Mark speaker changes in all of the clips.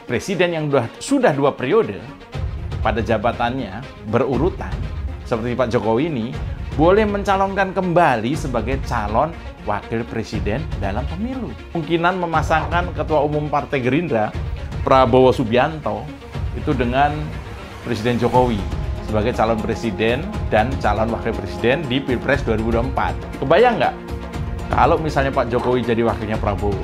Speaker 1: presiden yang sudah 2 periode pada jabatannya berurutan, seperti Pak Jokowi ini, boleh mencalonkan kembali sebagai calon wakil presiden dalam pemilu. Kemungkinan memasangkan Ketua Umum Partai Gerindra, Prabowo Subianto, itu dengan Presiden Jokowi sebagai calon presiden dan calon wakil presiden di Pilpres 2024. Kebayang nggak? Kalau misalnya Pak Jokowi jadi wakilnya Prabowo,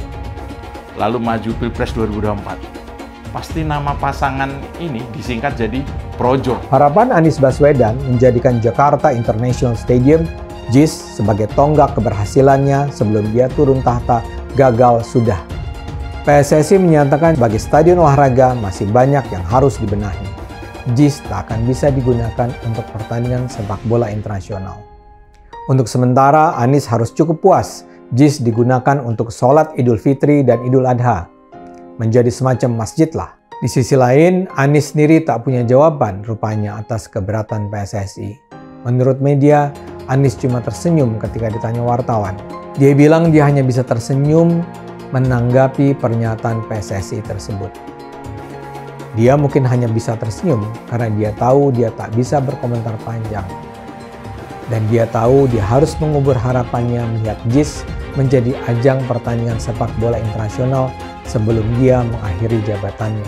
Speaker 1: lalu maju Pilpres 2024, pasti nama pasangan ini disingkat jadi Projo.
Speaker 2: Harapan Anies Baswedan menjadikan Jakarta International Stadium JIS sebagai tonggak keberhasilannya sebelum dia turun tahta gagal sudah. PSSI menyatakan bagi stadion olahraga masih banyak yang harus dibenahi. JIS tak akan bisa digunakan untuk pertandingan sepak bola internasional. Untuk sementara, Anies harus cukup puas JIS digunakan untuk sholat Idul Fitri dan Idul Adha. Menjadi semacam masjid lah. Di sisi lain, Anies sendiri tak punya jawaban rupanya atas keberatan PSSI. Menurut media, Anies cuma tersenyum ketika ditanya wartawan. Dia bilang dia hanya bisa tersenyum menanggapi pernyataan PSSI tersebut. Dia mungkin hanya bisa tersenyum karena dia tahu dia tak bisa berkomentar panjang. Dan dia tahu dia harus mengubur harapannya melihat JIS menjadi ajang pertandingan sepak bola internasional sebelum dia mengakhiri jabatannya.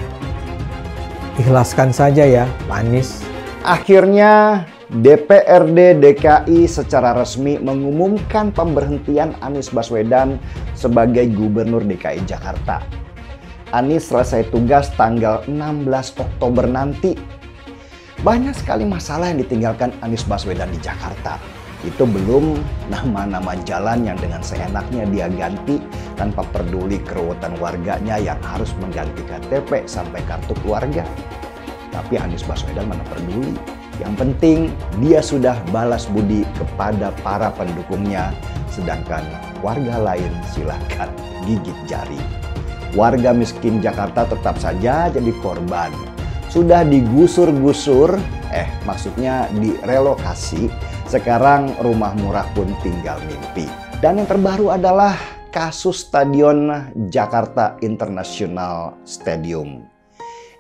Speaker 2: Ikhlaskan saja ya, Pak Anies.
Speaker 3: Akhirnya DPRD DKI secara resmi mengumumkan pemberhentian Anies Baswedan sebagai Gubernur DKI Jakarta. Anies selesai tugas tanggal 16 Oktober nanti. Banyak sekali masalah yang ditinggalkan Anies Baswedan di Jakarta. Itu belum nama-nama jalan yang dengan seenaknya dia ganti tanpa peduli keruwetan warganya yang harus mengganti KTP sampai kartu keluarga. Tapi Anies Baswedan mana peduli. Yang penting dia sudah balas budi kepada para pendukungnya, sedangkan warga lain silahkan gigit jari. Warga miskin Jakarta tetap saja jadi korban. Sudah digusur-gusur, maksudnya direlokasi, sekarang rumah murah pun tinggal mimpi. Dan yang terbaru adalah kasus Stadion Jakarta International Stadium.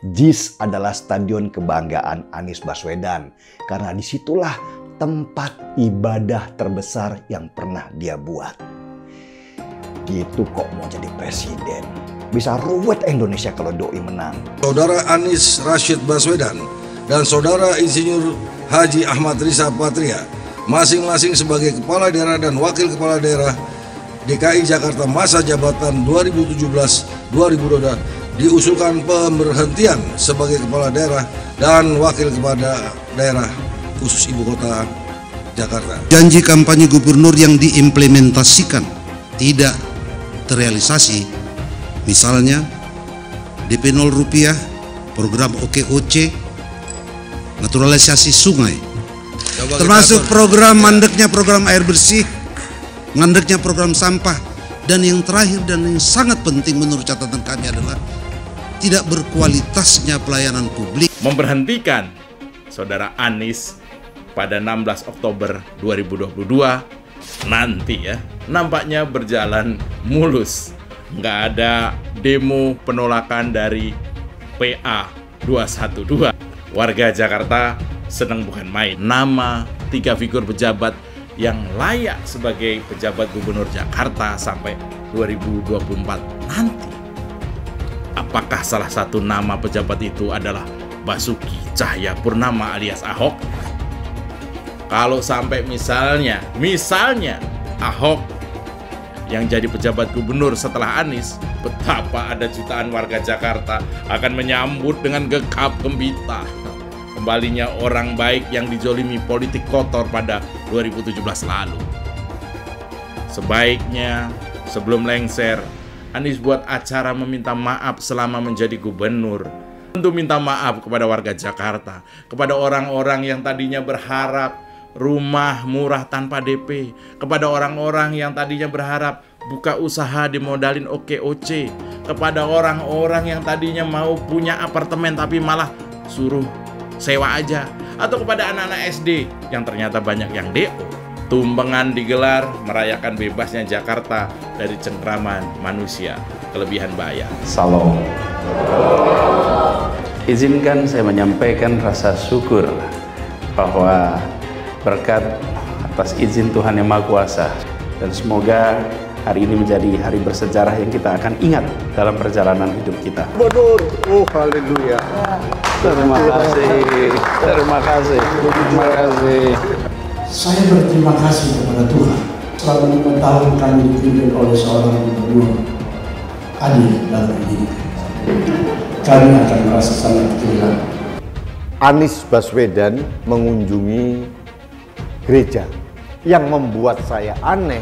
Speaker 3: JIS adalah stadion kebanggaan Anies Baswedan karena disitulah tempat ibadah terbesar yang pernah dia buat. Gitu kok mau jadi presiden. Bisa ruwet Indonesia kalau doi menang.
Speaker 4: Saudara Anies Rashid Baswedan dan Saudara Insinyur Haji Ahmad Riza Patria, masing-masing sebagai Kepala Daerah dan Wakil Kepala Daerah DKI Jakarta masa jabatan 2017-2022, diusulkan pemberhentian sebagai Kepala Daerah dan Wakil Kepala Daerah khusus Ibu Kota Jakarta.
Speaker 5: Janji kampanye gubernur yang diimplementasikan tidak terrealisasi, misalnya DP 0 rupiah, program OKOC, naturalisasi sungai, termasuk program mandeknya program air bersih, mandeknya program sampah, dan yang terakhir dan yang sangat penting menurut catatan kami adalah tidak berkualitasnya pelayanan publik.
Speaker 1: Memberhentikan Saudara Anies pada 16 Oktober 2022 nanti ya, nampaknya berjalan mulus. Nggak ada demo penolakan dari PA 212. Warga Jakarta senang bukan main. Nama 3 figur pejabat yang layak sebagai pejabat gubernur Jakarta sampai 2024 nanti. Apakah salah satu nama pejabat itu adalah Basuki Cahayapurnama alias Ahok? Kalau sampai misalnya Ahok yang jadi pejabat gubernur setelah Anies, betapa ada jutaan warga Jakarta akan menyambut dengan gegap gembita kembalinya orang baik yang dijolimi politik kotor pada 2017 lalu. Sebaiknya sebelum lengser, Anies buat acara meminta maaf selama menjadi gubernur. Tentu minta maaf kepada warga Jakarta, kepada orang-orang yang tadinya berharap rumah murah tanpa DP, kepada orang-orang yang tadinya berharap buka usaha dimodalin OKOC, kepada orang-orang yang tadinya mau punya apartemen tapi malah suruh sewa aja, atau kepada anak-anak SD yang ternyata banyak yang DO. Tumbengan digelar merayakan bebasnya Jakarta dari cengkraman manusia kelebihan bayar.
Speaker 3: Salam.
Speaker 6: Izinkan saya menyampaikan rasa syukur bahwa berkat atas izin Tuhan Yang Maha Kuasa, dan semoga hari ini menjadi hari bersejarah yang kita akan ingat dalam perjalanan hidup kita.
Speaker 3: Gubernur, oh haleluya.
Speaker 6: Terima kasih, terima kasih, terima kasih.
Speaker 7: Saya berterima kasih kepada Tuhan. Selama 5 tahun kami dipimpin oleh seorang gubernur adil dan pendidikan. Kami akan merasa sangat kehilangan.
Speaker 3: Anies Baswedan mengunjungi gereja. Yang membuat saya aneh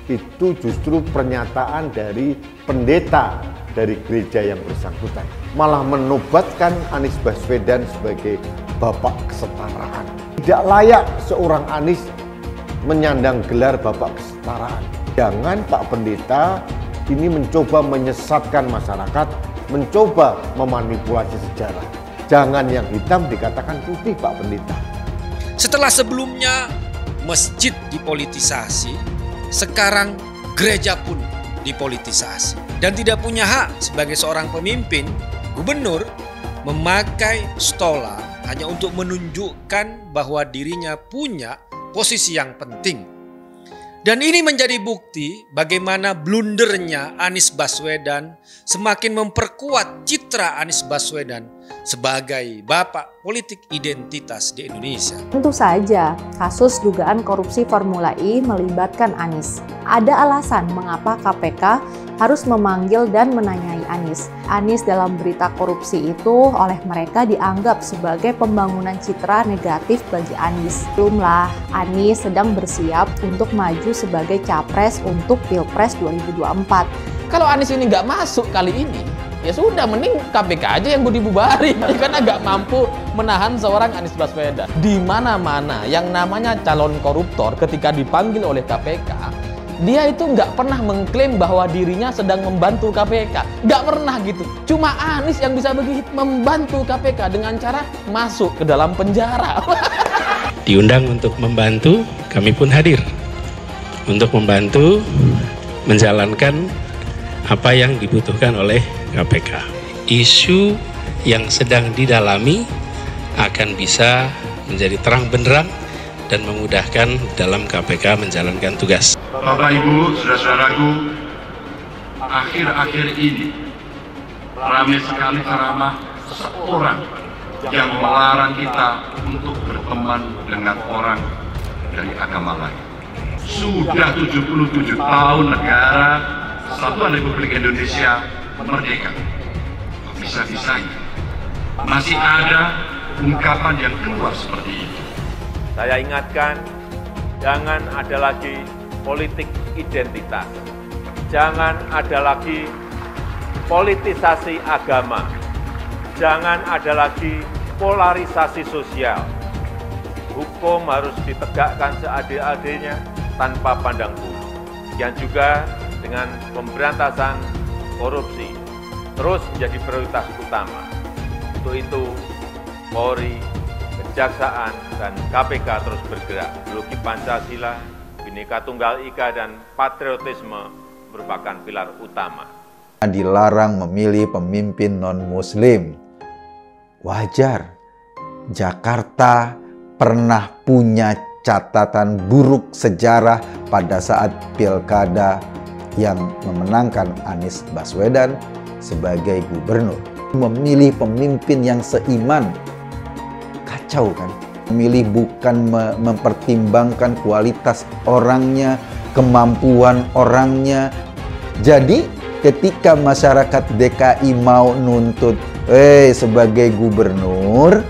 Speaker 3: itu justru pernyataan dari pendeta dari gereja yang bersangkutan. Malah menobatkan Anies Baswedan sebagai bapak kesetaraan. Tidak layak seorang Anies menyandang gelar bapak kesetaraan. Jangan Pak Pendeta ini mencoba menyesatkan masyarakat, mencoba memanipulasi sejarah. Jangan yang hitam dikatakan putih, Pak Pendeta.
Speaker 8: Setelah sebelumnya masjid dipolitisasi, sekarang gereja pun dipolitisasi. Dan tidak punya hak sebagai seorang pemimpin, gubernur memakai stola hanya untuk menunjukkan bahwa dirinya punya posisi yang penting. Dan ini menjadi bukti bagaimana blundernya Anies Baswedan semakin memperkuat citra Anies Baswedan sebagai bapak politik identitas di Indonesia.
Speaker 9: Tentu saja, kasus dugaan korupsi Formula E melibatkan Anies. Ada alasan mengapa KPK harus memanggil dan menanyai Anies. Anies dalam berita korupsi itu oleh mereka dianggap sebagai pembangunan citra negatif bagi Anies. Belumlah, Anies sedang bersiap untuk maju sebagai capres untuk Pilpres 2024.
Speaker 10: Kalau Anies ini nggak masuk kali ini, ya sudah, mending KPK aja yang dibubarin, karena nggak mampu menahan seorang Anies Baswedan. Di mana-mana yang namanya calon koruptor ketika dipanggil oleh KPK, dia itu nggak pernah mengklaim bahwa dirinya sedang membantu KPK. Nggak pernah gitu. Cuma Anies yang bisa begitu membantu KPK dengan cara masuk ke dalam penjara.
Speaker 6: Diundang untuk membantu, kami pun hadir untuk membantu menjalankan apa yang dibutuhkan oleh KPK. Isu yang sedang didalami akan bisa menjadi terang benderang dan memudahkan dalam KPK menjalankan tugas.
Speaker 11: Bapak Ibu, saudara-saudaraku, akhir-akhir ini ramai sekali ceramah seorang yang melarang kita untuk berteman dengan orang dari agama lain. Sudah 77 tahun negara Kesatuan Republik Indonesia merdeka. Bisa-bisanya masih ada ungkapan yang keluar seperti itu.
Speaker 12: Saya ingatkan, jangan ada lagi politik identitas. Jangan ada lagi politisasi agama. Jangan ada lagi polarisasi sosial. Hukum harus ditegakkan seadil-adilnya tanpa pandang bulu. Yang juga dengan pemberantasan korupsi terus menjadi prioritas utama. Untuk itu, Polri, Kejaksaan, dan KPK terus bergerak. Ideologi Pancasila, Bhinneka Tunggal Ika, dan patriotisme merupakan pilar utama.
Speaker 2: Dilarang memilih pemimpin non-Muslim. Wajar. Jakarta pernah punya catatan buruk sejarah pada saat pilkada yang memenangkan Anies Baswedan sebagai gubernur. Memilih pemimpin yang seiman. Kacau kan? Memilih bukan mempertimbangkan kualitas orangnya, kemampuan orangnya. Jadi ketika masyarakat DKI mau nuntut, sebagai gubernur,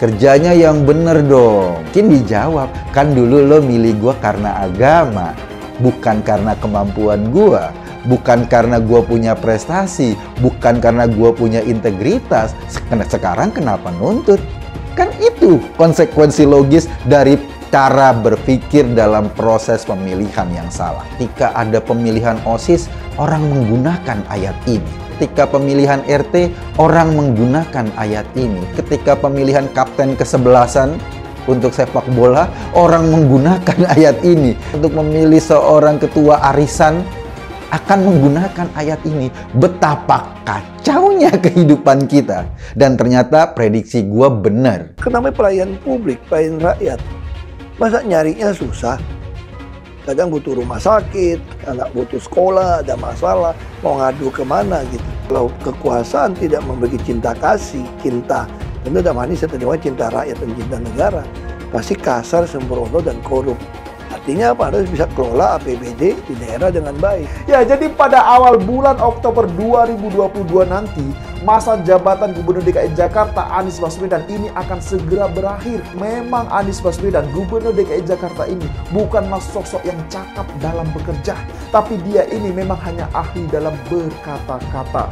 Speaker 2: kerjanya yang bener dong. Mungkin dijawab, kan dulu lo milih gua karena agama, bukan karena kemampuan gua, bukan karena gua punya prestasi, bukan karena gua punya integritas. Sekarang kenapa nuntut? Kan itu konsekuensi logis dari cara berpikir dalam proses pemilihan yang salah. Ketika ada pemilihan OSIS, orang menggunakan ayat ini. Ketika pemilihan RT, orang menggunakan ayat ini. Ketika pemilihan kapten kesebelasan untuk sepak bola, orang menggunakan ayat ini. Untuk memilih seorang ketua arisan, akan menggunakan ayat ini. Betapa kacaunya kehidupan kita. Dan ternyata prediksi gua benar.
Speaker 13: Kenapa pelayan publik, pelayan rakyat? Masa nyarinya susah? Kadang butuh rumah sakit, anak butuh sekolah, ada masalah, mau ngadu kemana gitu. Kalau kekuasaan tidak memberi cinta kasih, cinta, tentu dalam hal ini saya terjemah cinta rakyat dan cinta negara, pasti kasar, sembrono, dan korup. Artinya apa? Harus bisa kelola APBD di daerah dengan baik.
Speaker 14: Ya, jadi pada awal bulan Oktober 2022 nanti, masa jabatan Gubernur DKI Jakarta Anies Baswedan ini akan segera berakhir. Memang Anies Baswedan, Gubernur DKI Jakarta ini bukanlah sosok yang cakap dalam bekerja, tapi dia ini memang hanya ahli dalam berkata-kata.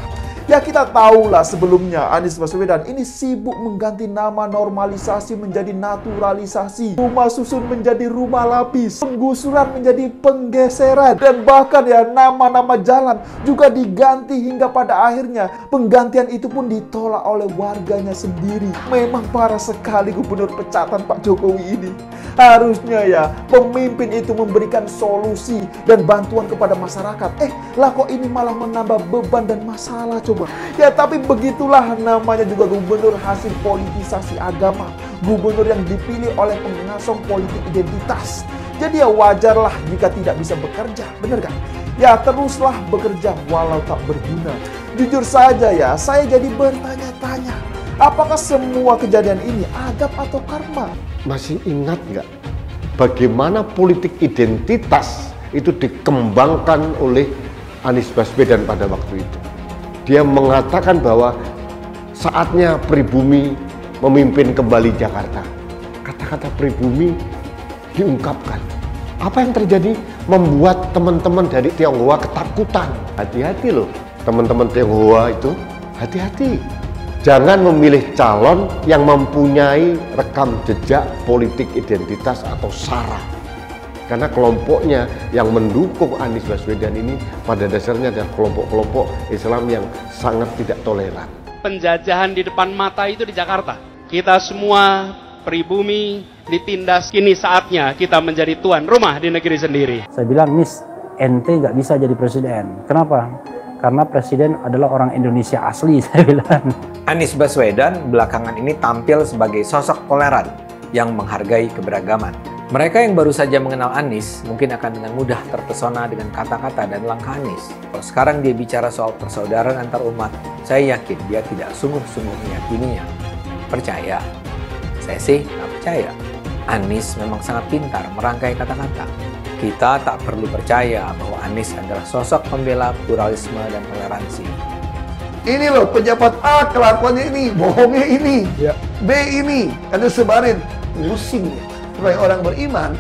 Speaker 14: Ya, kita tahulah sebelumnya Anies Baswedan ini sibuk mengganti nama normalisasi menjadi naturalisasi, rumah susun menjadi rumah lapis, penggusuran menjadi penggeseran, dan bahkan ya nama-nama jalan juga diganti hingga pada akhirnya penggantian itu pun ditolak oleh warganya sendiri. Memang parah sekali gubernur pecatan Pak Jokowi ini. Harusnya ya pemimpin itu memberikan solusi dan bantuan kepada masyarakat. Lah kok ini malah menambah beban dan masalah coba. Ya tapi begitulah namanya juga gubernur hasil politisasi agama. Gubernur yang dipilih oleh pengasong politik identitas. Jadi ya wajarlah jika tidak bisa bekerja, bener kan? Ya teruslah bekerja walau tak berguna. Jujur saja ya, saya jadi bertanya-tanya. Apakah semua kejadian ini adab atau karma?
Speaker 15: Masih ingat nggak bagaimana politik identitas itu dikembangkan oleh Anies Baswedan pada waktu itu? Dia mengatakan bahwa saatnya pribumi memimpin kembali Jakarta. Kata-kata pribumi diungkapkan. Apa yang terjadi? Membuat teman-teman dari Tionghoa ketakutan. Hati-hati loh, teman-teman Tionghoa itu hati-hati. Jangan memilih calon yang mempunyai rekam jejak politik identitas atau SARA. Karena kelompoknya yang mendukung Anies Baswedan ini pada dasarnya adalah kelompok-kelompok Islam yang sangat tidak toleran.
Speaker 16: Penjajahan di depan mata itu di Jakarta. Kita semua pribumi ditindas, kini saatnya kita menjadi tuan rumah di negeri sendiri.
Speaker 17: Saya bilang, Nis, ente nggak bisa jadi presiden. Kenapa? Karena presiden adalah orang Indonesia asli, saya bilang.
Speaker 2: Anies Baswedan belakangan ini tampil sebagai sosok toleran yang menghargai keberagaman. Mereka yang baru saja mengenal Anies mungkin akan dengan mudah terpesona dengan kata-kata dan langkah Anies. Kalau sekarang dia bicara soal persaudaraan antar umat, saya yakin dia tidak sungguh-sungguh meyakininya. Percaya? Saya sih nggak percaya. Anies memang sangat pintar merangkai kata-kata. Kita tak perlu percaya bahwa Anies adalah sosok pembela pluralisme dan toleransi.
Speaker 13: Ini loh pejabat A kelakuannya ini, bohongnya ini, B ini, ada sebarin, pusing ya. Sebagai orang beriman,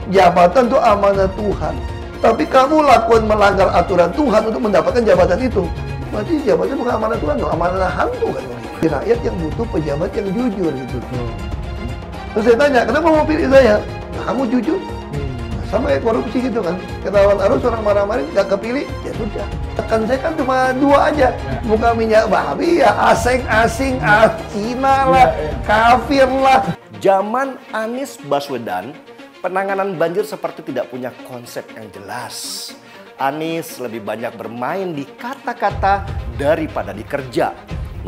Speaker 13: jabatan itu amanah Tuhan. Tapi kamu lakukan melanggar aturan Tuhan untuk mendapatkan jabatan itu. Berarti jabatan bukan amanah Tuhan, amanah hantu kan. Rakyat yang butuh pejabat yang jujur gitu. Terus saya tanya, kenapa mau pilih saya? Nah, kamu jujur. Sama kayak korupsi gitu kan. Ketahuan arus orang marah-marah nggak kepilih, ya sudah. Kan saya kan cuma 2 aja. Bukan minyak babi ya, asing-asing, Cina lah, kafir lah.
Speaker 3: Zaman Anies Baswedan, penanganan banjir seperti tidak punya konsep yang jelas. Anies lebih banyak bermain di kata-kata daripada di kerja.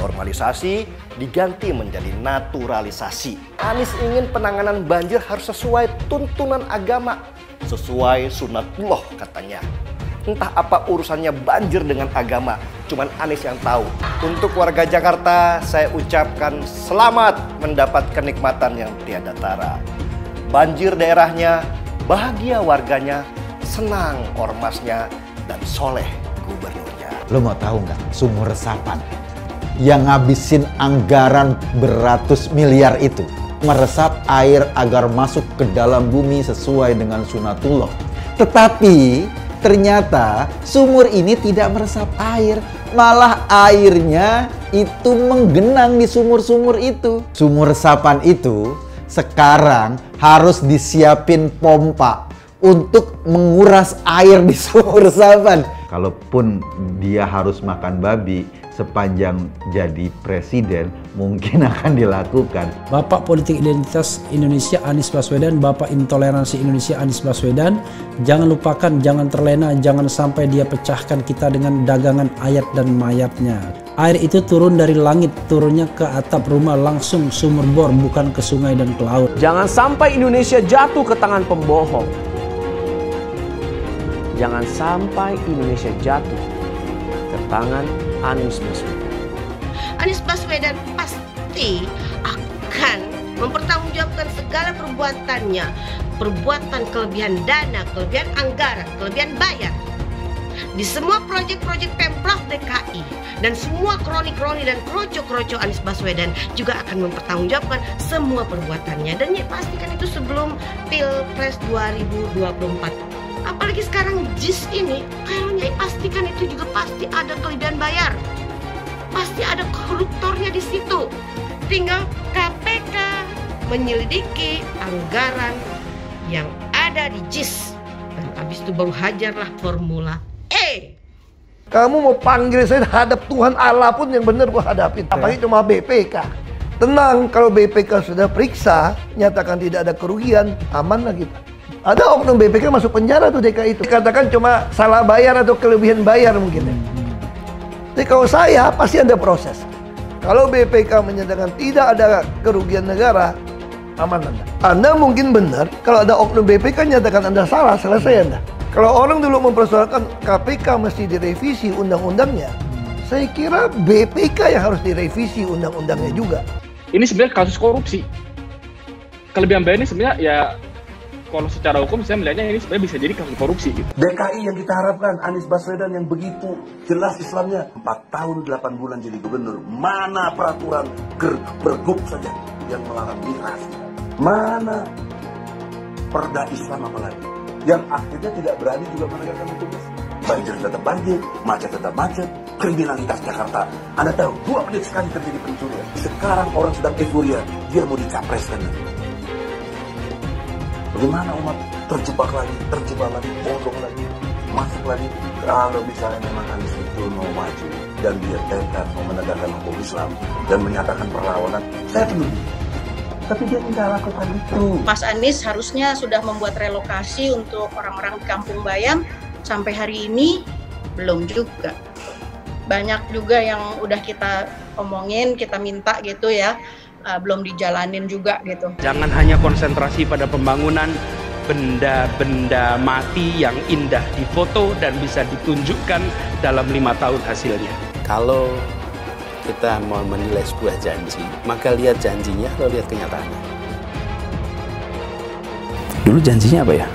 Speaker 3: Normalisasi diganti menjadi naturalisasi. Anies ingin penanganan banjir harus sesuai tuntunan agama, sesuai sunatullah katanya. Entah apa urusannya banjir dengan agama, cuman Anies yang tahu. Untuk warga Jakarta, saya ucapkan selamat mendapat kenikmatan yang tiada tara. Banjir daerahnya, bahagia warganya, senang ormasnya, dan soleh gubernurnya.
Speaker 2: Lo mau tahu nggak sumur resapan yang ngabisin anggaran beratus miliar itu meresap air agar masuk ke dalam bumi sesuai dengan sunatullah. Tetapi ternyata sumur ini tidak meresap air, malah airnya itu menggenang di sumur-sumur itu. Sumur resapan itu sekarang harus disiapin pompa untuk menguras air di sumur resapan. Kalaupun dia harus makan babi,
Speaker 18: sepanjang jadi presiden mungkin akan dilakukan.
Speaker 17: Bapak Politik Identitas Indonesia Anies Baswedan, Bapak Intoleransi Indonesia Anies Baswedan, jangan lupakan, jangan terlena, jangan sampai dia pecahkan kita dengan dagangan ayat dan mayatnya. Air itu turun dari langit, turunnya ke atap rumah langsung sumur bor, bukan ke sungai dan ke laut.
Speaker 19: Jangan sampai Indonesia jatuh ke tangan pembohong. Jangan sampai Indonesia jatuh ke tangan Anies Baswedan.
Speaker 20: Anies Baswedan pasti akan mempertanggungjawabkan segala perbuatannya, perbuatan kelebihan dana, kelebihan anggaran, kelebihan bayar di semua proyek-proyek Pemprov DKI, dan semua kroni-kroni dan kroco-kroco Anies Baswedan juga akan mempertanggungjawabkan semua perbuatannya. Dan ya pastikan itu sebelum Pilpres 2024. Apalagi sekarang JIS ini, kayaknya pastikan itu juga pasti ada kelebihan bayar, pasti ada koruptornya di situ. Tinggal KPK menyelidiki anggaran yang ada di JIS, dan habis itu baru hajarlah formula E.
Speaker 13: Kamu mau panggil saya hadap Tuhan Allah pun yang benar gua hadapin. Apalagi cuma BPK. Tenang, kalau BPK sudah periksa, nyatakan tidak ada kerugian, aman lah kita. Ada oknum BPK masuk penjara tuh DKI itu. Dikatakan cuma salah bayar atau kelebihan bayar mungkin ya. Tapi kalau saya, pasti ada proses. Kalau BPK menyatakan tidak ada kerugian negara, aman Anda. Anda mungkin benar, kalau ada oknum BPK nyatakan Anda salah, selesai Anda. Kalau orang dulu mempersoalkan KPK mesti direvisi undang-undangnya, saya kira BPK yang harus direvisi undang-undangnya juga.
Speaker 21: Ini sebenarnya kasus korupsi. Kelebihan bayar ini sebenarnya ya, kalau secara hukum saya melihatnya ini sebenarnya bisa jadi kasus korupsi gitu.
Speaker 22: DKI yang kita harapkan, Anies Baswedan yang begitu jelas Islamnya, 4 tahun 8 bulan jadi gubernur. Mana peraturan pergub saja yang melarang migrasi? Mana perda Islam apalagi? Yang akhirnya tidak berani juga menegakkan hukum. Banjir tetap banjir, macet tetap macet, kriminalitas Jakarta. Anda tahu, 2 menit sekali terjadi pencurian. Sekarang orang sedang euforia, dia mau dicapreskan. Bagaimana umat terjebak lagi, bodoh lagi, masuk lagi. Kalau misalnya memang Anies itu mau maju dan dia tekad mau menegakkan hukum Islam dan menyatakan perlawanan, saya peduli. Tapi dia tidak lakukan itu.
Speaker 23: Mas Anies harusnya sudah membuat relokasi untuk orang-orang di Kampung Bayam. Sampai hari ini belum juga. Banyak juga yang udah kita omongin, kita minta gitu ya, belum dijalanin juga gitu.
Speaker 6: Jangan hanya konsentrasi pada pembangunan benda-benda mati yang indah difoto dan bisa ditunjukkan dalam 5 tahun hasilnya.
Speaker 10: Kalau kita mau menilai sebuah janji, maka lihat janjinya, lalu lihat kenyataannya. Dulu janjinya apa ya?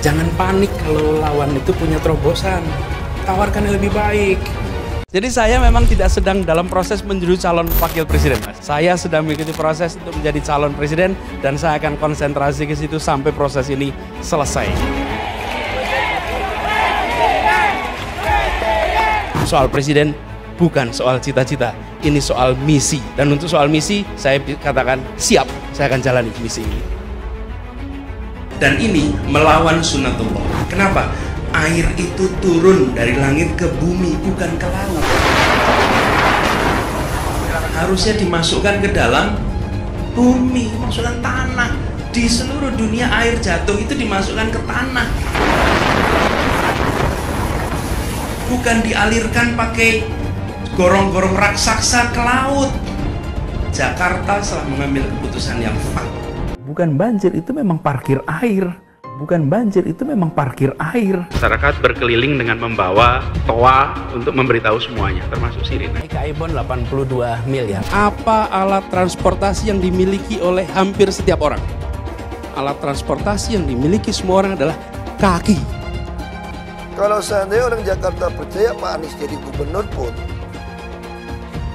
Speaker 6: Jangan panik kalau lawan itu punya terobosan. Tawarkan yang lebih baik. Jadi saya memang tidak sedang dalam proses menuju calon wakil presiden, Mas. Saya sedang mengikuti proses untuk menjadi calon presiden dan saya akan konsentrasi ke situ sampai proses ini selesai. Soal presiden bukan soal cita-cita, ini soal misi. Dan untuk soal misi, saya katakan siap, saya akan jalani misi ini. Dan ini melawan sunnatullah. Kenapa? Air itu turun dari langit ke bumi, bukan ke laut. Harusnya dimasukkan ke dalam bumi, masukkan tanah. Di seluruh dunia air jatuh itu dimasukkan ke tanah. Bukan dialirkan pakai gorong-gorong raksasa ke laut. Jakarta telah mengambil keputusan yang fatal.
Speaker 24: Bukan banjir, itu memang parkir air. Bukan banjir, itu memang parkir air.
Speaker 6: Masyarakat berkeliling dengan membawa toa untuk memberitahu semuanya, termasuk sirine.
Speaker 10: Ibon 82 miliar.
Speaker 6: Apa alat transportasi yang dimiliki oleh hampir setiap orang? Alat transportasi yang dimiliki semua orang adalah kaki.
Speaker 13: Kalau seandainya orang Jakarta percaya Pak Anies jadi gubernur pun,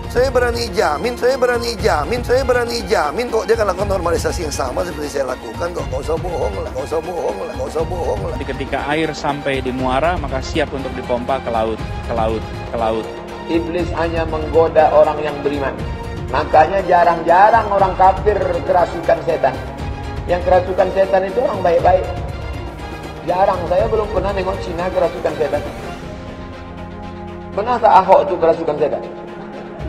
Speaker 13: saya berani jamin kok dia akan lakukan normalisasi yang sama seperti saya lakukan kok. Gak usah bohong lah.
Speaker 16: Ketika air sampai di muara, maka siap untuk dipompa ke laut.
Speaker 25: Iblis hanya menggoda orang yang beriman. Makanya jarang-jarang orang kafir kerasukan setan. Yang kerasukan setan itu orang baik-baik. Jarang, saya belum pernah nengok Cina kerasukan setan. Pernah tak Ahok itu kerasukan setan?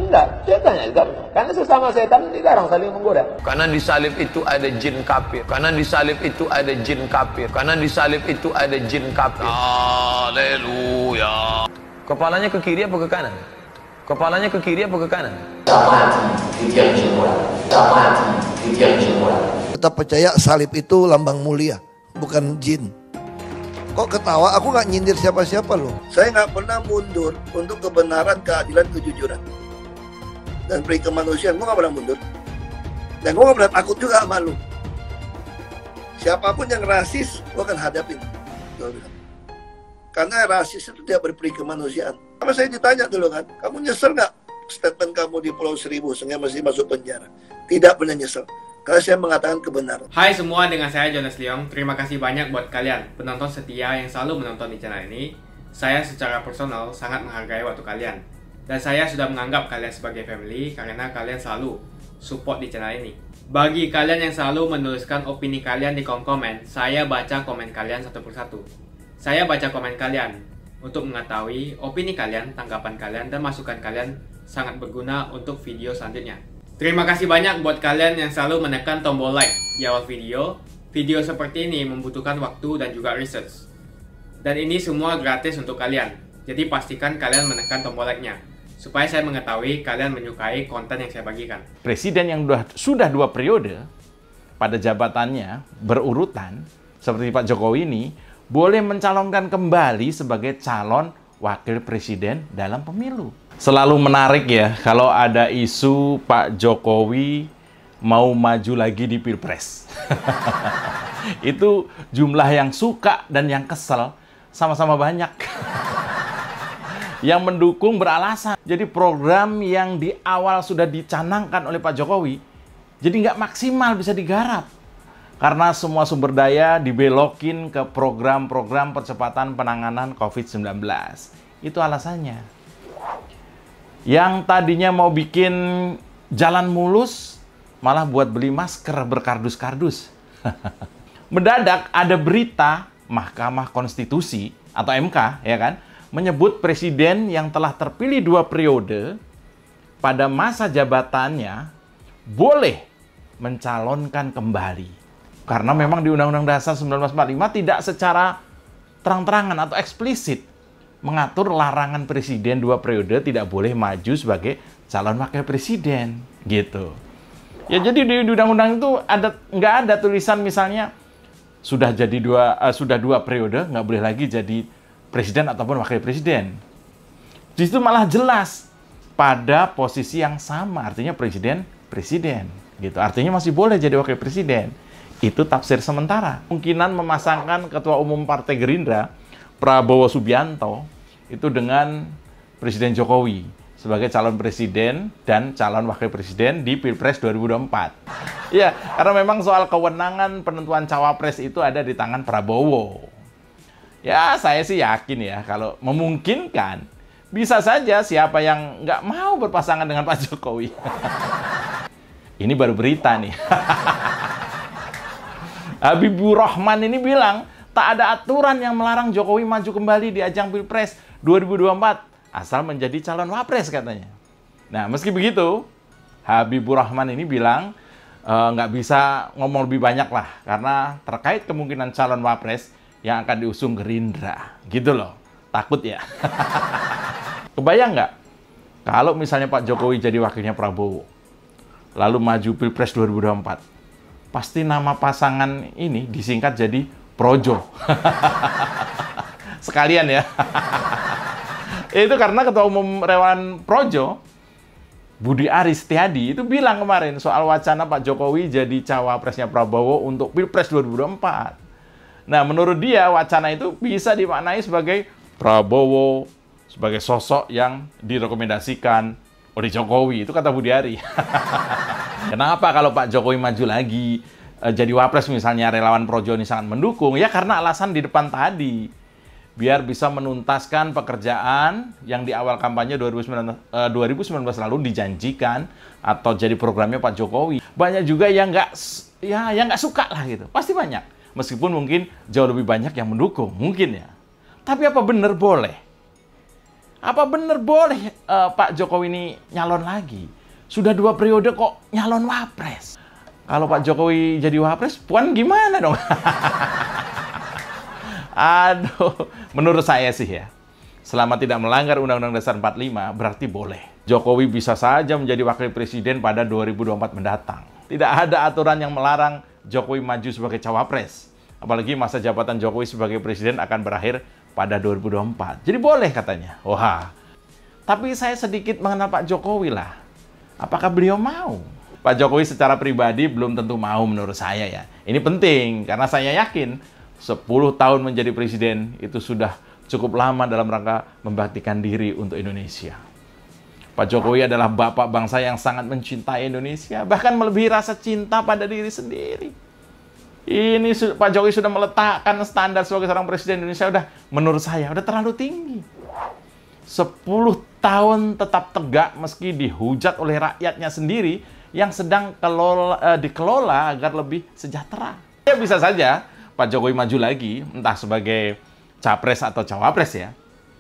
Speaker 25: Enggak, setannya juga pernah. Karena sesama setan dilarang saling menggoda. Karena di salib itu ada jin kafir. Karena di salib itu ada jin kafir. Karena di salib itu ada jin kafir. Haleluya. Kepalanya ke kiri apa ke kanan? Kepalanya ke kiri apa ke kanan?
Speaker 13: Tetap percaya salib itu lambang mulia, bukan jin. Kok ketawa? Aku nggak nyindir siapa-siapa loh. Saya nggak pernah mundur untuk kebenaran, keadilan, kejujuran, dan peri kemanusiaan. Gue nggak pernah mundur. Dan gue nggak pernah takut juga sama lu. Siapapun yang rasis, gue akan hadapin. Karena rasis itu tidak berperi kemanusiaan. Kalau saya ditanya dulu kan, kamu nyesel nggak statement kamu di Pulau Seribu sehingga masih masuk penjara? Tidak pernah nyesel. Karena saya mengatakan kebenaran.
Speaker 1: Hai semua, dengan saya Jonas Leong. Terima kasih banyak buat kalian penonton setia yang selalu menonton di channel ini. Saya secara personal sangat menghargai waktu kalian. Dan saya sudah menganggap kalian sebagai family karena kalian selalu support di channel ini. Bagi kalian yang selalu menuliskan opini kalian di kolom komen, saya baca komen kalian satu persatu. Saya baca komen kalian untuk mengetahui opini kalian, tanggapan kalian, dan masukan kalian sangat berguna untuk video selanjutnya. Terima kasih banyak buat kalian yang selalu menekan tombol like di awal video. Video seperti ini membutuhkan waktu dan juga research. Dan ini semua gratis untuk kalian. Jadi pastikan kalian menekan tombol like-nya supaya saya mengetahui kalian menyukai konten yang saya bagikan.
Speaker 4: Presiden yang sudah 2 periode pada jabatannya berurutan seperti Pak Jokowi ini boleh mencalonkan kembali sebagai calon wakil presiden dalam pemilu. Selalu menarik ya kalau ada isu Pak Jokowi mau maju lagi di Pilpres. Itu jumlah yang suka dan yang kesel sama-sama banyak. Yang mendukung beralasan. Jadi program yang di awal sudah dicanangkan oleh Pak Jokowi, jadi nggak maksimal bisa digarap. Karena semua sumber daya dibelokin ke program-program percepatan penanganan COVID-19. Itu alasannya. Yang tadinya mau bikin jalan mulus, malah buat beli masker berkardus-kardus. Mendadak ada berita Mahkamah Konstitusi atau MK, ya kan, menyebut presiden yang telah terpilih 2 periode pada masa jabatannya boleh mencalonkan kembali. Karena memang di Undang-Undang Dasar 1945 tidak secara terang-terangan atau eksplisit mengatur larangan presiden 2 periode tidak boleh maju sebagai calon wakil presiden, gitu. Ya jadi di undang-undang itu nggak ada tulisan misalnya sudah 2 periode nggak boleh lagi jadi presiden ataupun wakil presiden. Di situ malah jelas pada posisi yang sama, artinya presiden, gitu. Artinya masih boleh jadi wakil presiden. Itu tafsir sementara. Kemungkinan memasangkan Ketua Umum Partai Gerindra, Prabowo Subianto, itu dengan Presiden Jokowi sebagai calon presiden dan calon wakil presiden di Pilpres 2024. Ya, karena memang soal kewenangan penentuan cawapres itu ada di tangan Prabowo. Ya, saya sih yakin ya, kalau memungkinkan, bisa saja siapa yang nggak mau berpasangan dengan Pak Jokowi. Ini baru berita nih. Habibur Rahman ini bilang, tak ada aturan yang melarang Jokowi maju kembali di ajang Pilpres 2024, asal menjadi calon wapres katanya. Nah, meski begitu, Habibur Rahman ini bilang, nggak bisa ngomong lebih banyak lah, karena terkait kemungkinan calon wapres yang akan diusung Gerindra. Gitu loh, takut ya. Kebayang nggak, kalau misalnya Pak Jokowi jadi wakilnya Prabowo, lalu maju Pilpres 2024, pasti nama pasangan ini disingkat jadi Projo. Sekalian ya. Itu karena Ketua Umum Relawan Projo, Budi Aris Setiadi, itu bilang kemarin soal wacana Pak Jokowi jadi cawapresnya Prabowo untuk Pilpres 2024. Nah, menurut dia wacana itu bisa dimaknai sebagai Prabowo sebagai sosok yang direkomendasikan oleh Jokowi. Itu kata Budi Aris. Kenapa kalau Pak Jokowi maju lagi jadi wapres misalnya relawan Projo ini sangat mendukung? Ya karena alasan di depan tadi. Biar bisa menuntaskan pekerjaan yang di awal kampanye 2019 lalu dijanjikan atau jadi programnya Pak Jokowi. Banyak juga yang nggak suka lah gitu. Pasti banyak. Meskipun mungkin jauh lebih banyak yang mendukung. Mungkin ya. Tapi apa benar boleh? Apa benar boleh Pak Jokowi ini nyalon lagi? Sudah 2 periode kok nyalon wapres. Kalau Pak Jokowi jadi wapres, Puan gimana dong? Aduh, menurut saya sih ya, selama tidak melanggar Undang-Undang Dasar 45, berarti boleh. Jokowi bisa saja menjadi wakil presiden pada 2024 mendatang. Tidak ada aturan yang melarang Jokowi maju sebagai cawapres. Apalagi masa jabatan Jokowi sebagai presiden akan berakhir pada 2024. Jadi boleh katanya. Wah, tapi saya sedikit mengenal Pak Jokowi lah. Apakah beliau mau? Pak Jokowi secara pribadi belum tentu mau menurut saya ya. Ini penting karena saya yakin 10 tahun menjadi presiden itu sudah cukup lama dalam rangka membaktikan diri untuk Indonesia. Pak Jokowi adalah bapak bangsa yang sangat mencintai Indonesia, bahkan melebihi rasa cinta pada diri sendiri. Ini Pak Jokowi sudah meletakkan standar sebagai seorang presiden Indonesia, menurut saya udah terlalu tinggi. 10 tahun tetap tegak meski dihujat oleh rakyatnya sendiri yang sedang dikelola agar lebih sejahtera. Ya bisa saja Pak Jokowi maju lagi, entah sebagai capres atau cawapres ya.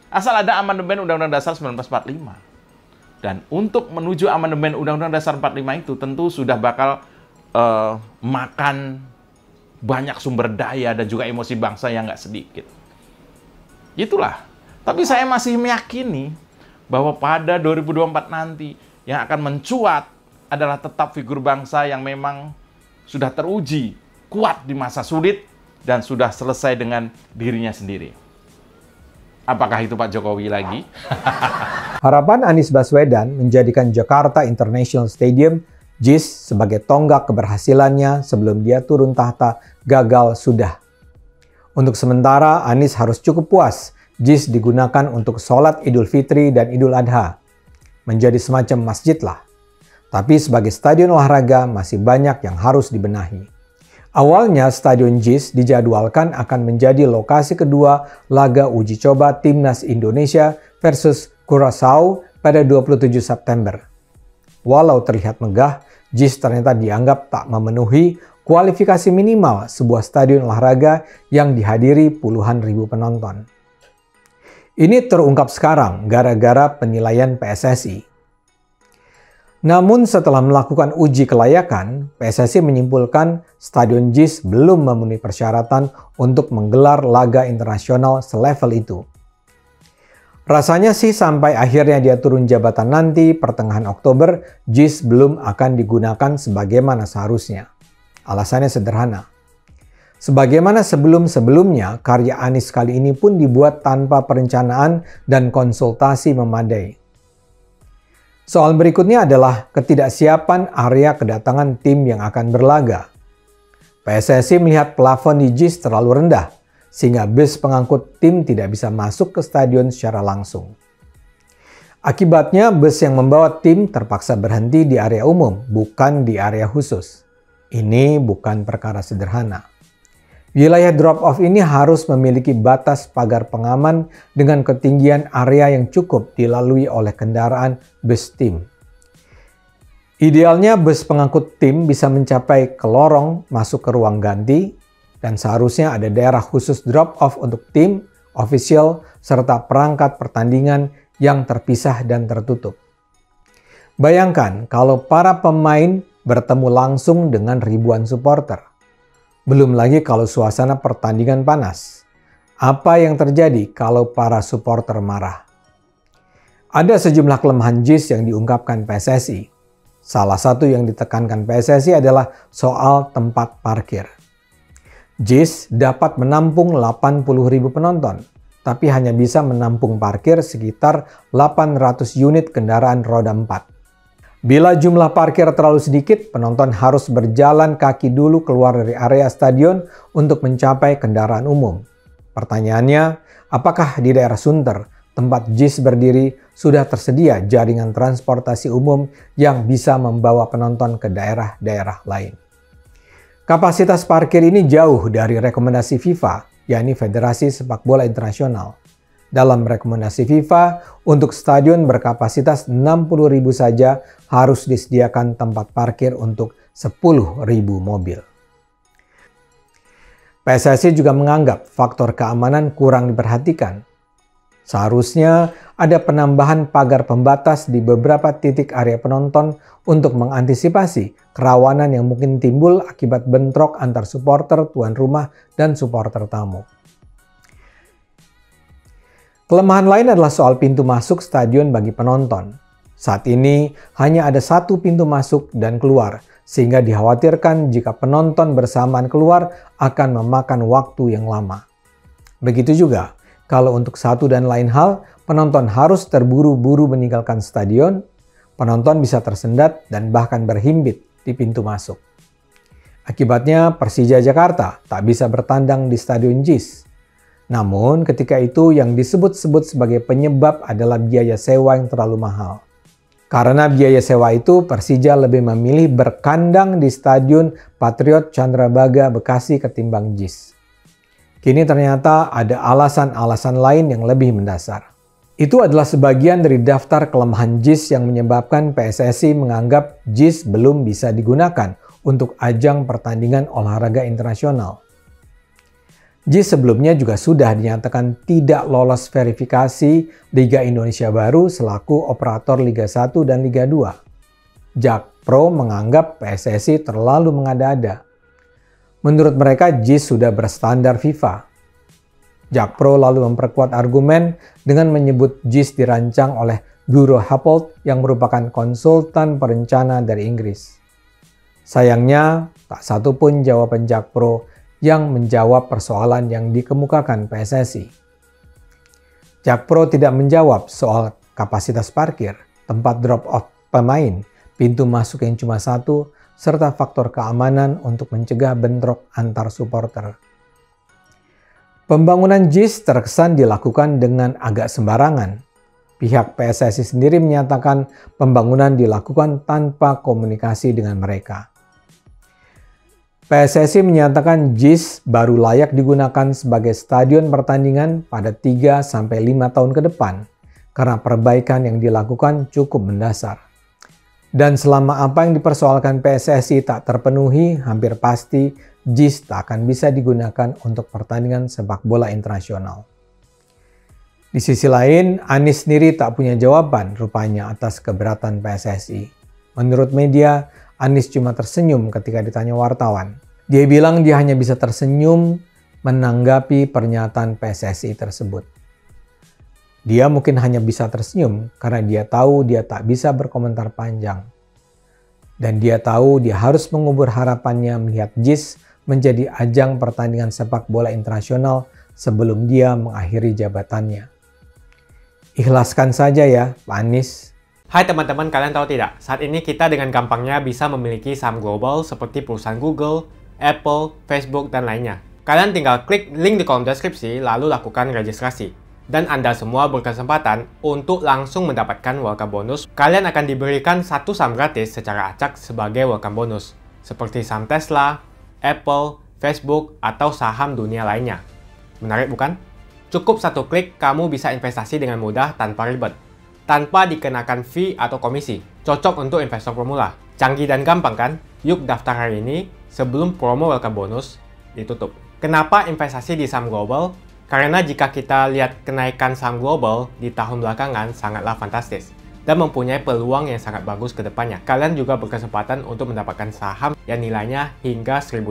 Speaker 4: Asal ada amandemen Undang-Undang Dasar 1945. Dan untuk menuju amandemen Undang-Undang Dasar 45 itu tentu sudah bakal makan banyak sumber daya dan juga emosi bangsa yang nggak sedikit. Itulah. Tapi saya masih meyakini bahwa pada 2024 nanti yang akan mencuat adalah tetap figur bangsa yang memang sudah teruji, kuat di masa sulit, dan sudah selesai dengan dirinya sendiri. Apakah itu Pak Jokowi lagi?
Speaker 2: Harapan Anies Baswedan menjadikan Jakarta International Stadium JIS sebagai tonggak keberhasilannya sebelum dia turun tahta gagal sudah. Untuk sementara, Anies harus cukup puas JIS digunakan untuk sholat Idul Fitri dan Idul Adha. Menjadi semacam masjid lah. Tapi sebagai stadion olahraga masih banyak yang harus dibenahi. Awalnya Stadion JIS dijadwalkan akan menjadi lokasi kedua laga uji coba Timnas Indonesia versus Curaçao pada 27 September. Walau terlihat megah, JIS ternyata dianggap tak memenuhi kualifikasi minimal sebuah stadion olahraga yang dihadiri puluhan ribu penonton. Ini terungkap sekarang gara-gara penilaian PSSI. Namun setelah melakukan uji kelayakan, PSSI menyimpulkan Stadion JIS belum memenuhi persyaratan untuk menggelar laga internasional selevel itu. Rasanya sih sampai akhirnya dia turun jabatan nanti pertengahan Oktober, JIS belum akan digunakan sebagaimana seharusnya. Alasannya sederhana. Sebagaimana sebelum-sebelumnya, karya Anies kali ini pun dibuat tanpa perencanaan dan konsultasi memadai. Soal berikutnya adalah ketidaksiapan area kedatangan tim yang akan berlaga. PSSI melihat plafon di JIS terlalu rendah, sehingga bus pengangkut tim tidak bisa masuk ke stadion secara langsung. Akibatnya, bus yang membawa tim terpaksa berhenti di area umum, bukan di area khusus. Ini bukan perkara sederhana. Wilayah drop-off ini harus memiliki batas pagar pengaman dengan ketinggian area yang cukup dilalui oleh kendaraan bus tim. Idealnya bus pengangkut tim bisa mencapai ke lorong masuk ke ruang ganti, dan seharusnya ada daerah khusus drop-off untuk tim, ofisial, serta perangkat pertandingan yang terpisah dan tertutup. Bayangkan kalau para pemain bertemu langsung dengan ribuan supporter. Belum lagi kalau suasana pertandingan panas. Apa yang terjadi kalau para supporter marah? Ada sejumlah kelemahan JIS yang diungkapkan PSSI. Salah satu yang ditekankan PSSI adalah soal tempat parkir. JIS dapat menampung 80.000 penonton, tapi hanya bisa menampung parkir sekitar 800 unit kendaraan roda 4. Bila jumlah parkir terlalu sedikit, penonton harus berjalan kaki dulu keluar dari area stadion untuk mencapai kendaraan umum. Pertanyaannya, apakah di daerah Sunter, tempat JIS berdiri, sudah tersedia jaringan transportasi umum yang bisa membawa penonton ke daerah-daerah lain? Kapasitas parkir ini jauh dari rekomendasi FIFA, yakni Federasi Sepak Bola Internasional. Dalam rekomendasi FIFA, untuk stadion berkapasitas 60.000 saja harus disediakan tempat parkir untuk 10.000 mobil. PSSI juga menganggap faktor keamanan kurang diperhatikan. Seharusnya ada penambahan pagar pembatas di beberapa titik area penonton untuk mengantisipasi kerawanan yang mungkin timbul akibat bentrok antar supporter tuan rumah dan supporter tamu. Kelemahan lain adalah soal pintu masuk stadion bagi penonton. Saat ini hanya ada satu pintu masuk dan keluar, sehingga dikhawatirkan jika penonton bersamaan keluar akan memakan waktu yang lama. Begitu juga kalau untuk satu dan lain hal, penonton harus terburu-buru meninggalkan stadion, penonton bisa tersendat dan bahkan berhimpit di pintu masuk. Akibatnya Persija Jakarta tak bisa bertandang di Stadion JIS. Namun ketika itu yang disebut-sebut sebagai penyebab adalah biaya sewa yang terlalu mahal. Karena biaya sewa itu, Persija lebih memilih berkandang di Stadion Patriot Candrabaga Bekasi ketimbang JIS. Kini ternyata ada alasan-alasan lain yang lebih mendasar. Itu adalah sebagian dari daftar kelemahan JIS yang menyebabkan PSSI menganggap JIS belum bisa digunakan untuk ajang pertandingan olahraga internasional. JIS sebelumnya juga sudah dinyatakan tidak lolos verifikasi Liga Indonesia Baru selaku operator Liga 1 dan Liga 2. Jakpro menganggap PSSI terlalu mengada-ada. Menurut mereka, JIS sudah berstandar FIFA. Jakpro lalu memperkuat argumen dengan menyebut JIS dirancang oleh Bureau Happold yang merupakan konsultan perencana dari Inggris. Sayangnya, tak satu pun jawaban Jakpro yang menjawab persoalan yang dikemukakan PSSI. Jakpro tidak menjawab soal kapasitas parkir, tempat drop-off pemain, pintu masuk yang cuma satu, serta faktor keamanan untuk mencegah bentrok antar supporter. Pembangunan JIS terkesan dilakukan dengan agak sembarangan. Pihak PSSI sendiri menyatakan pembangunan dilakukan tanpa komunikasi dengan mereka. PSSI menyatakan JIS baru layak digunakan sebagai stadion pertandingan pada 3-5 tahun ke depan karena perbaikan yang dilakukan cukup mendasar. Dan selama apa yang dipersoalkan PSSI tak terpenuhi, hampir pasti JIS tak akan bisa digunakan untuk pertandingan sepak bola internasional. Di sisi lain, Anies sendiri tak punya jawaban rupanya atas keberatan PSSI. Menurut media, Anies cuma tersenyum ketika ditanya wartawan. Dia bilang dia hanya bisa tersenyum menanggapi pernyataan PSSI tersebut. Dia mungkin hanya bisa tersenyum karena dia tahu dia tak bisa berkomentar panjang. Dan dia tahu dia harus mengubur harapannya melihat JIS menjadi ajang pertandingan sepak bola internasional sebelum dia mengakhiri jabatannya. Ikhlaskan saja ya, Pak Anies.
Speaker 1: Hai teman-teman, kalian tahu tidak? Saat ini kita dengan gampangnya bisa memiliki saham global seperti perusahaan Google, Apple, Facebook, dan lainnya. Kalian tinggal klik link di kolom deskripsi lalu lakukan registrasi. Dan Anda semua berkesempatan untuk langsung mendapatkan welcome bonus. Kalian akan diberikan satu saham gratis secara acak sebagai welcome bonus. Seperti saham Tesla, Apple, Facebook, atau saham dunia lainnya. Menarik bukan? Cukup satu klik, kamu bisa investasi dengan mudah tanpa ribet. Tanpa dikenakan fee atau komisi. Cocok untuk investor pemula. Canggih dan gampang kan? Yuk daftar hari ini sebelum promo welcome bonus ditutup. Kenapa investasi di saham global? Karena jika kita lihat kenaikan saham global di tahun belakangan sangatlah fantastis dan mempunyai peluang yang sangat bagus ke depannya. Kalian juga berkesempatan untuk mendapatkan saham yang nilainya hingga $1.000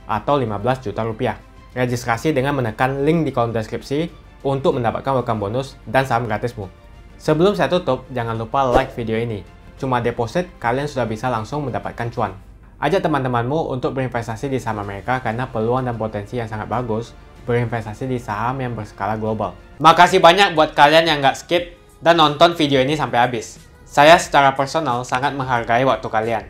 Speaker 1: atau 15 juta rupiah. Registrasi dengan menekan link di kolom deskripsi untuk mendapatkan welcome bonus dan saham gratismu. Sebelum saya tutup, jangan lupa like video ini. Cuma deposit, kalian sudah bisa langsung mendapatkan cuan. Ajak teman-temanmu untuk berinvestasi di saham Amerika karena peluang dan potensi yang sangat bagus berinvestasi di saham yang berskala global. Makasih banyak buat kalian yang nggak skip dan nonton video ini sampai habis. Saya secara personal sangat menghargai waktu kalian.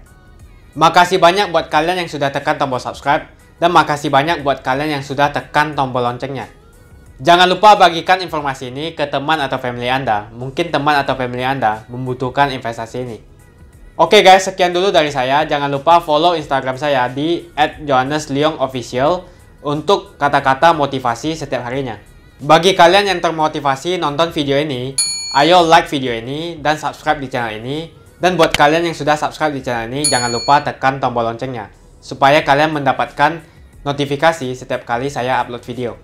Speaker 1: Makasih banyak buat kalian yang sudah tekan tombol subscribe dan makasih banyak buat kalian yang sudah tekan tombol loncengnya. Jangan lupa bagikan informasi ini ke teman atau family Anda. Mungkin teman atau family Anda membutuhkan investasi ini. Oke guys, sekian dulu dari saya. Jangan lupa follow Instagram saya di @johannesleongofficial untuk kata-kata motivasi setiap harinya. Bagi kalian yang termotivasi nonton video ini, ayo like video ini dan subscribe di channel ini. Dan buat kalian yang sudah subscribe di channel ini, jangan lupa tekan tombol loncengnya supaya kalian mendapatkan notifikasi setiap kali saya upload video.